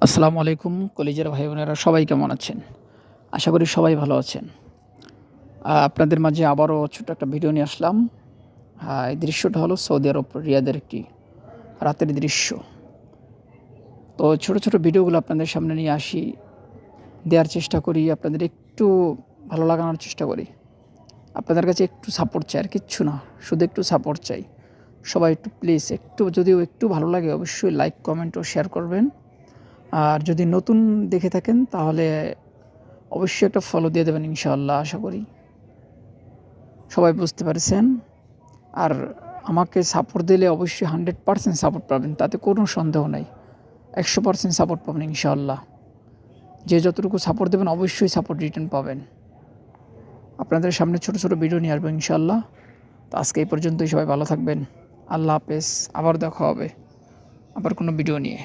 আসসালামু আলাইকুম কলিজার ভাই বোনেরা সবাই কেমন আছেন? আশা করি সবাই ভালো আছেন। আপনাদের মাঝে আবারও ছোট্ট একটা ভিডিও নিয়ে আসলাম। এই দৃশ্যটা হলো সৌদি আরব রিয়াদের একটি রাতের দৃশ্য। তো ছোট ভিডিওগুলো আপনাদের সামনে নিয়ে আসি, দেওয়ার চেষ্টা করি, আপনাদের একটু ভালো লাগানোর চেষ্টা করি। আপনাদের কাছে একটু সাপোর্ট চাই, আর কিচ্ছু না, শুধু একটু সাপোর্ট চাই। সবাই একটু প্লিজ একটু, যদিও একটু ভালো লাগে অবশ্যই লাইক, কমেন্ট ও শেয়ার করবেন। আর যদি নতুন দেখে থাকেন তাহলে অবশ্যই একটা ফলো দিয়ে দেবেন ইনশাআল্লাহ। আশা করি সবাই বুঝতে পেরেছেন। আর আমাকে সাপোর্ট দিলে অবশ্যই 100% সাপোর্ট পাবেন, তাতে কোনো সন্দেহ নাই। 100% সাপোর্ট পাবেন ইনশাআল্লাহ। যে যতটুকু সাপোর্ট দেবেন অবশ্যই সাপোর্ট রিটার্ন পাবেন। আপনাদের সামনে ছোট ভিডিও নিয়ে আসবো ইনশাআল্লাহ। তো আজকে এই পর্যন্তই, সবাই ভালো থাকবেন। আল্লাহ হাফেজ। আবার দেখা হবে আবার কোনো ভিডিও নিয়ে।